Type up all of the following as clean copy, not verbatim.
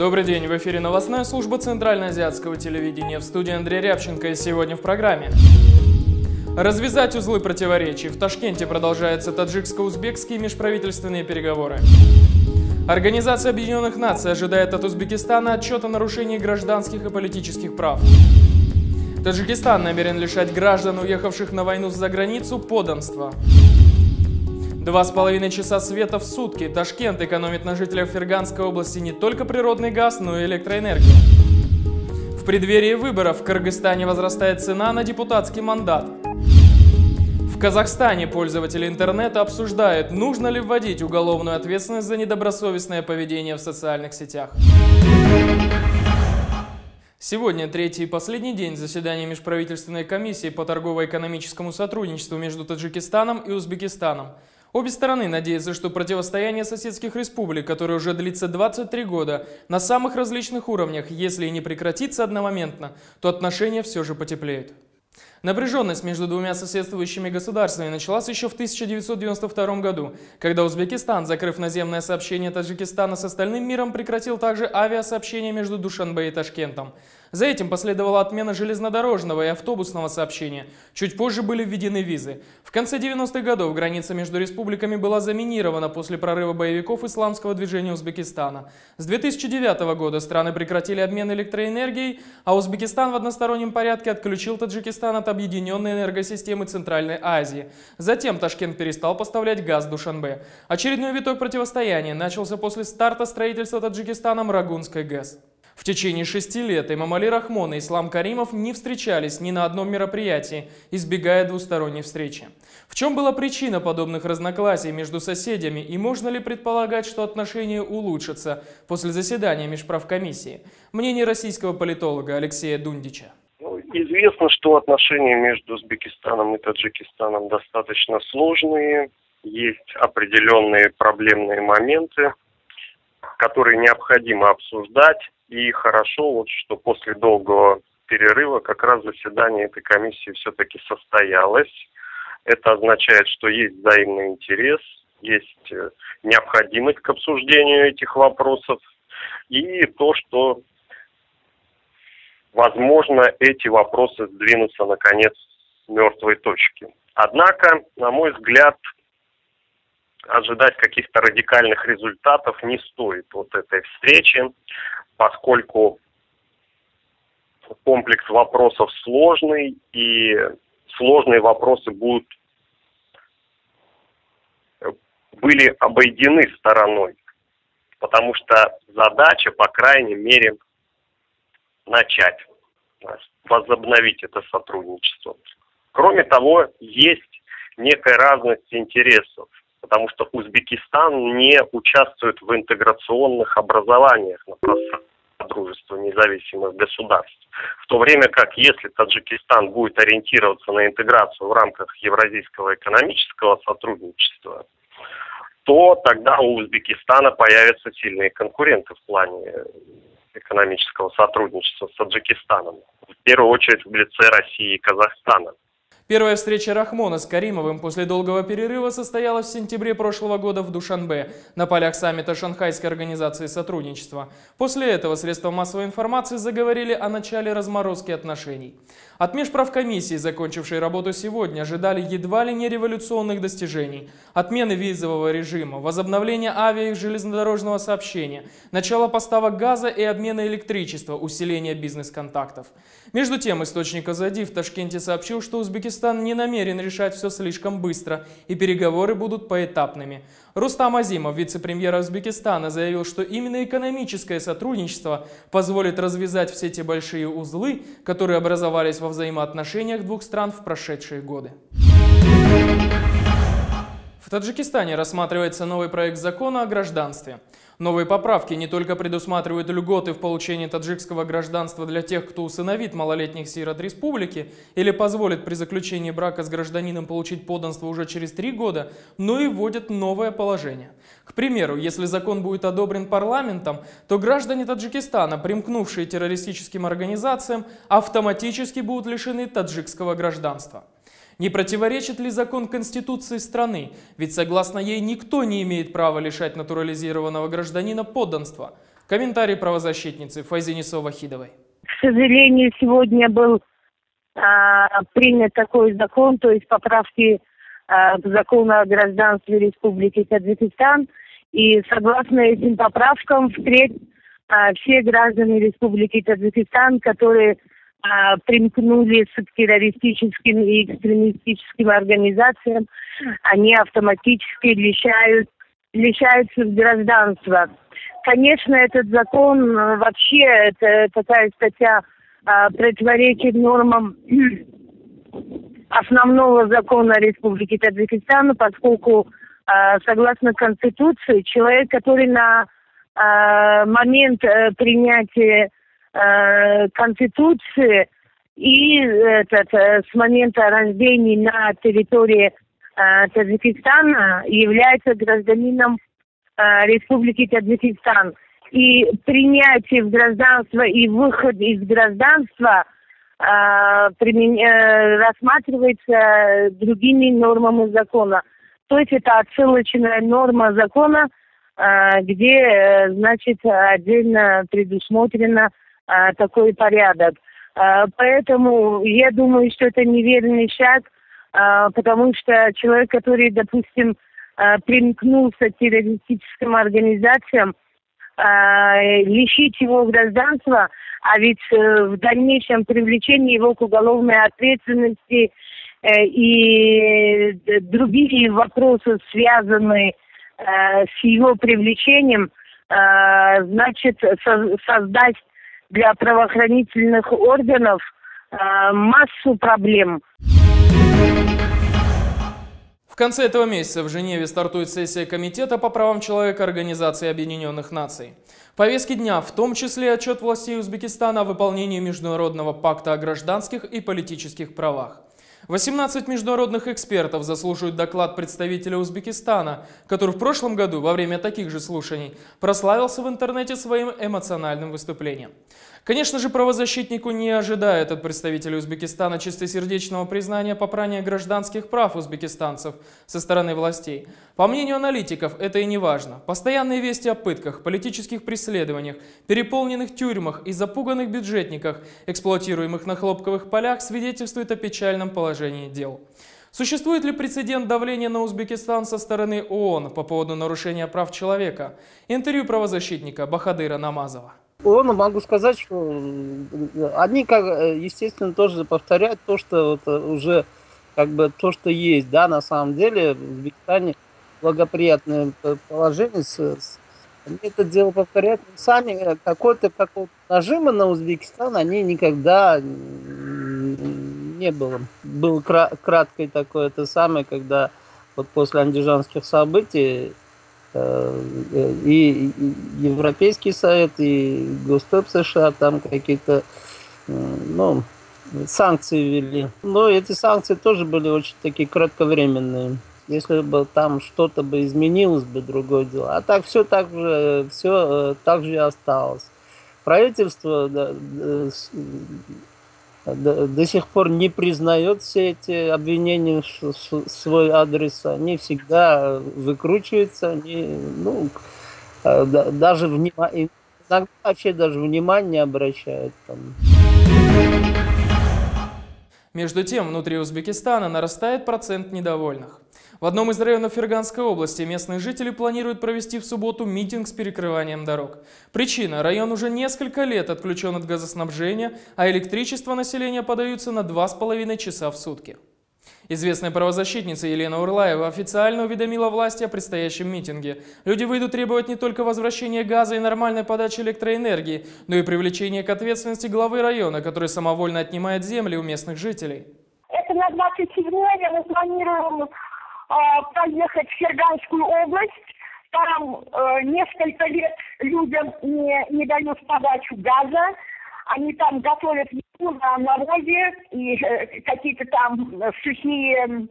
Добрый день, в эфире новостная служба Центральноазиатского телевидения. В студии Андрей Рябченко, и сегодня в программе. Развязать узлы противоречий. В Ташкенте продолжаются таджикско-узбекские межправительственные переговоры. Организация Объединенных Наций ожидает от Узбекистана отчета о нарушении гражданских и политических прав. Таджикистан намерен лишать граждан, уехавших на войну за границу, подданства. 2,5 часа света в сутки. Ташкент экономит на жителях Ферганской области не только природный газ, но и электроэнергию. В преддверии выборов в Кыргызстане возрастает цена на депутатский мандат. В Казахстане пользователи интернета обсуждают, нужно ли вводить уголовную ответственность за недобросовестное поведение в социальных сетях. Сегодня третий и последний день заседания Межправительственной комиссии по торгово-экономическому сотрудничеству между Таджикистаном и Узбекистаном. Обе стороны надеются, что противостояние соседских республик, которое уже длится 23 года, на самых различных уровнях, если и не прекратится одномоментно, то отношения все же потеплеют. Напряженность между двумя соседствующими государствами началась еще в 1992 году, когда Узбекистан, закрыв наземное сообщение Таджикистана с остальным миром, прекратил также авиасообщение между Душанбе и Ташкентом. За этим последовала отмена железнодорожного и автобусного сообщения. Чуть позже были введены визы. В конце 90-х годов граница между республиками была заминирована после прорыва боевиков исламского движения Узбекистана. С 2009 года страны прекратили обмен электроэнергией, а Узбекистан в одностороннем порядке отключил Таджикистан от объединенной энергосистемы Центральной Азии. Затем Ташкент перестал поставлять газ Душанбе. Очередной виток противостояния начался после старта строительства Таджикистаном Рагунской ГЭС. В течение 6 лет Эмомали Рахмон и Ислам Каримов не встречались ни на одном мероприятии, избегая двусторонней встречи. В чем была причина подобных разногласий между соседями, и можно ли предполагать, что отношения улучшатся после заседания межправкомиссии? Мнение российского политолога Алексея Дундича. Известно, что отношения между Узбекистаном и Таджикистаном достаточно сложные, есть определенные проблемные моменты, которые необходимо обсуждать. И хорошо, что после долгого перерыва как раз заседание этой комиссии все-таки состоялось. Это означает, что есть взаимный интерес, есть необходимость к обсуждению этих вопросов. И то, что, возможно, эти вопросы сдвинутся, наконец, с мертвой точки. Однако, на мой взгляд, ожидать каких-то радикальных результатов не стоит от этой встречи, поскольку комплекс вопросов сложный, и сложные вопросы были обойдены стороной, потому что задача, по крайней мере, начать, возобновить это сотрудничество. Кроме того, есть некая разность интересов, потому что Узбекистан не участвует в интеграционных образованиях на пространстве Дружества независимых государств. В то время как, если Таджикистан будет ориентироваться на интеграцию в рамках Евразийского экономического сотрудничества, то тогда у Узбекистана появятся сильные конкуренты в плане экономического сотрудничества с Таджикистаном. В первую очередь в лице России и Казахстана. Первая встреча Рахмона с Каримовым после долгого перерыва состоялась в сентябре прошлого года в Душанбе на полях саммита Шанхайской организации сотрудничества. После этого средства массовой информации заговорили о начале разморозки отношений. От межправкомиссии, закончившей работу сегодня, ожидали едва ли не революционных достижений. Отмены визового режима, возобновления авиа и железнодорожного сообщения, начало поставок газа и обмена электричества, усиление бизнес-контактов. Между тем, источник Азади в Ташкенте сообщил, что Узбекистан не намерен решать все слишком быстро, и переговоры будут поэтапными. Рустам Азимов, вице-премьер Узбекистана, заявил, что именно экономическое сотрудничество позволит развязать все те большие узлы, которые образовались во взаимоотношениях двух стран в прошедшие годы. В Таджикистане рассматривается новый проект закона о гражданстве. Новые поправки не только предусматривают льготы в получении таджикского гражданства для тех, кто усыновит малолетних сирот республики или позволит при заключении брака с гражданином получить подданство уже через 3 года, но и вводят новое положение. К примеру, если закон будет одобрен парламентом, то граждане Таджикистана, примкнувшие террористическим организациям, автоматически будут лишены таджикского гражданства. Не противоречит ли закон Конституции страны? Ведь согласно ей никто не имеет права лишать натурализированного гражданина подданства. Комментарий правозащитницы Файзенисо Вахидовой. К сожалению, сегодня был принят такой закон, то есть поправки к закону о гражданстве Республики Таджикистан. И согласно этим поправкам впредь все граждане Республики Таджикистан, которые примкнули к террористическим и экстремистическим организациям, они автоматически лишаются гражданства. Конечно, этот закон вообще, это такая статья, противоречит нормам основного закона Республики Таджикистан, поскольку согласно Конституции человек, который на момент принятия Конституции и с момента рождения на территории Таджикистана является гражданином Республики Таджикистан. И принятие в гражданство и выход из гражданства рассматривается другими нормами закона. То есть это отсылочная норма закона, где, значит, отдельно предусмотрено такой порядок. Поэтому я думаю, что это неверный шаг, потому что человек, который, допустим, примкнулся к террористическим организациям, лишить его гражданства, а ведь в дальнейшем привлечение его к уголовной ответственности и другие вопросы, связанные с его привлечением, значит, создать для правоохранительных органов массу проблем. В конце этого месяца в Женеве стартует сессия Комитета по правам человека Организации Объединенных Наций. В повестке дня в том числе отчет властей Узбекистана о выполнении Международного пакта о гражданских и политических правах. 18 международных экспертов заслушают доклад представителя Узбекистана, который в прошлом году во время таких же слушаний прославился в интернете своим эмоциональным выступлением. Конечно же, правозащитнику не ожидает от представителей Узбекистана чистосердечного признания попрания гражданских прав узбекистанцев со стороны властей. По мнению аналитиков, это и не важно. Постоянные вести о пытках, политических преследованиях, переполненных тюрьмах и запуганных бюджетниках, эксплуатируемых на хлопковых полях, свидетельствуют о печальном положении дел. Существует ли прецедент давления на Узбекистан со стороны ООН по поводу нарушения прав человека? Интервью правозащитника Бахадыра Намазова. ООН, могу сказать, что они, естественно, тоже повторяют то, что уже то, что есть, да, на самом деле в Узбекистане благоприятное положение, они это дело повторяют сами, какого-то нажима на Узбекистан они никогда не было. Было краткое такое когда вот после андижанских событий и Европейский совет, и Госдеп США там какие-то санкции ввели. Но эти санкции тоже были очень такие кратковременные. Если бы там что-то бы изменилось, бы другое дело. А так все так же и осталось. Правительство до сих пор не признает все эти обвинения в свой адрес. Они всегда выкручиваются, даже иногда вообще даже внимания не обращают. Между тем, внутри Узбекистана нарастает процент недовольных. В одном из районов Ферганской области местные жители планируют провести в субботу митинг с перекрыванием дорог. Причина – район уже несколько лет отключен от газоснабжения, а электричество населения подаются на 2,5 часа в сутки. Известная правозащитница Елена Урлаева официально уведомила власти о предстоящем митинге. Люди выйдут требовать не только возвращения газа и нормальной подачи электроэнергии, но и привлечения к ответственности главы района, который самовольно отнимает земли у местных жителей. Это на 27-е мы планируем поехать в Ферганскую область. Там несколько лет людям не дают подачу газа. Они там готовят еду на морозе и какие-то там сухие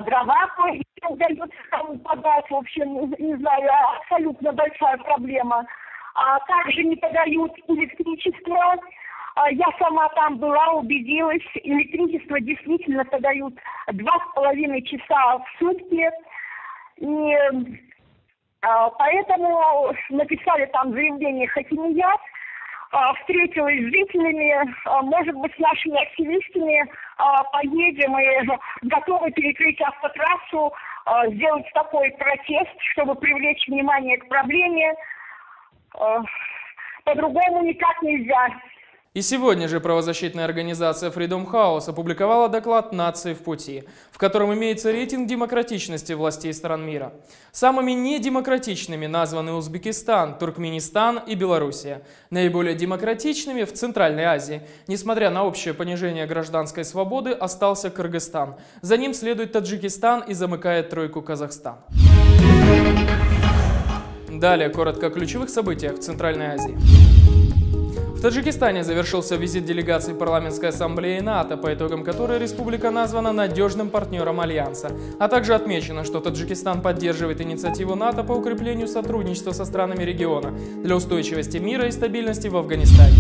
дрова им дают там подать. В общем, не знаю, абсолютно большая проблема. Также не подают электричество. Я сама там была, убедилась, электричество действительно подают 2,5 часа в сутки. И Поэтому написали там заявление Хакимият, встретилась с жителями, может быть, с нашими активистами поедем и готовы перекрыть автотрассу, сделать такой протест, чтобы привлечь внимание к проблеме. По-другому никак нельзя. И сегодня же правозащитная организация Freedom House опубликовала доклад «Нации в пути», в котором имеется рейтинг демократичности властей стран мира. Самыми недемократичными названы Узбекистан, Туркменистан и Белоруссия. Наиболее демократичными в Центральной Азии, несмотря на общее понижение гражданской свободы, остался Кыргызстан. За ним следует Таджикистан и замыкает тройку Казахстан. Далее коротко о ключевых событиях в Центральной Азии. В Таджикистане завершился визит делегации парламентской ассамблеи НАТО, по итогам которой республика названа надежным партнером Альянса. А также отмечено, что Таджикистан поддерживает инициативу НАТО по укреплению сотрудничества со странами региона для устойчивости мира и стабильности в Афганистане.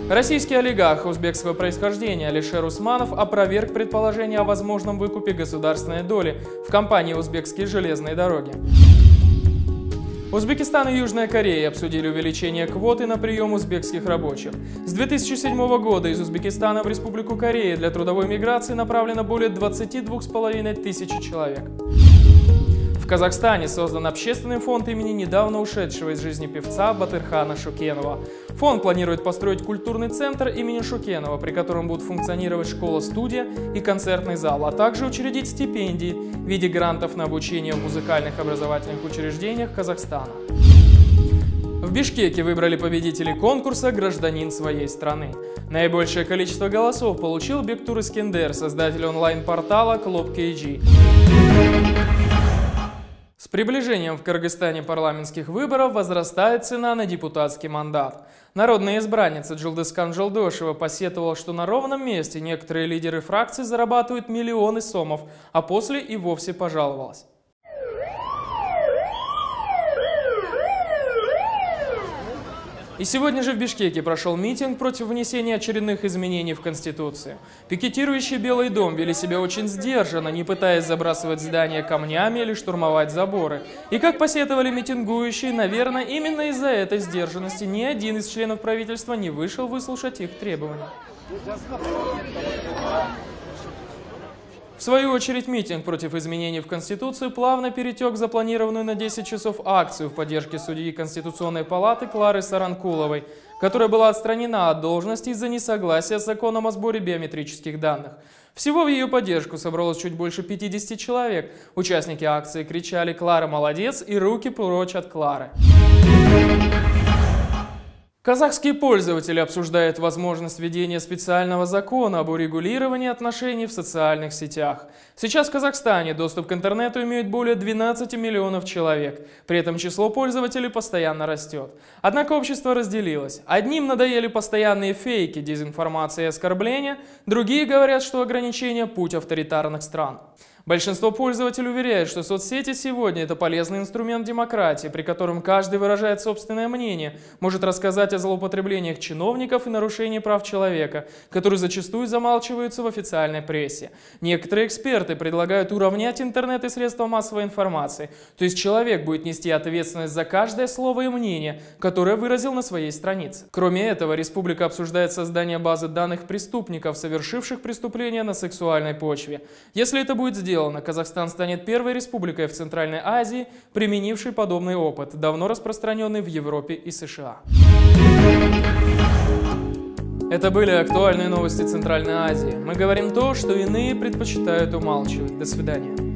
Российский олигарх узбекского происхождения Алишер Усманов опроверг предположение о возможном выкупе государственной доли в компании «Узбекские железные дороги». Узбекистан и Южная Корея обсудили увеличение квоты на прием узбекских рабочих. С 2007 года из Узбекистана в Республику Корея для трудовой миграции направлено более 22,5 тысяч человек. В Казахстане создан общественный фонд имени недавно ушедшего из жизни певца Батырхана Шукенова. Фонд планирует построить культурный центр имени Шукенова, при котором будут функционировать школа-студия и концертный зал, а также учредить стипендии в виде грантов на обучение в музыкальных образовательных учреждениях Казахстана. В Бишкеке выбрали победителей конкурса «Гражданин своей страны». Наибольшее количество голосов получил Бектур Искендер, создатель онлайн-портала Club.kg. С приближением в Кыргызстане парламентских выборов возрастает цена на депутатский мандат. Народная избранница Джилдыскан Жолдошева посетовала, что на ровном месте некоторые лидеры фракций зарабатывают миллионы сомов, а после и вовсе пожаловалась. И сегодня же в Бишкеке прошел митинг против внесения очередных изменений в Конституцию. Пикетирующие Белый дом вели себя очень сдержанно, не пытаясь забрасывать здания камнями или штурмовать заборы. И как посетовали митингующие, наверное, именно из-за этой сдержанности ни один из членов правительства не вышел выслушать их требования. В свою очередь, митинг против изменений в Конституцию плавно перетек в запланированную на 10 часов акцию в поддержке судьи Конституционной палаты Клары Саранкуловой, которая была отстранена от должности из-за несогласия с законом о сборе биометрических данных. Всего в ее поддержку собралось чуть больше 50 человек. Участники акции кричали «Клара молодец» и «Руки прочь от Клары». Казахские пользователи обсуждают возможность введения специального закона об урегулировании отношений в социальных сетях. Сейчас в Казахстане доступ к интернету имеют более 12 миллионов человек. При этом число пользователей постоянно растет. Однако общество разделилось. Одним надоели постоянные фейки, дезинформация и оскорбления, другие говорят, что ограничение – путь авторитарных стран. Большинство пользователей уверяют, что соцсети сегодня – это полезный инструмент демократии, при котором каждый выражает собственное мнение, может рассказать о злоупотреблениях чиновников и нарушении прав человека, которые зачастую замалчиваются в официальной прессе. Некоторые эксперты предлагают уравнять интернет и средства массовой информации, то есть человек будет нести ответственность за каждое слово и мнение, которое выразил на своей странице. Кроме этого, республика обсуждает создание базы данных преступников, совершивших преступления на сексуальной почве. Если это будет сделано, Казахстан станет первой республикой в Центральной Азии, применившей подобный опыт, давно распространенный в Европе и США. Это были актуальные новости Центральной Азии. Мы говорим то, что иные предпочитают умалчивать. До свидания.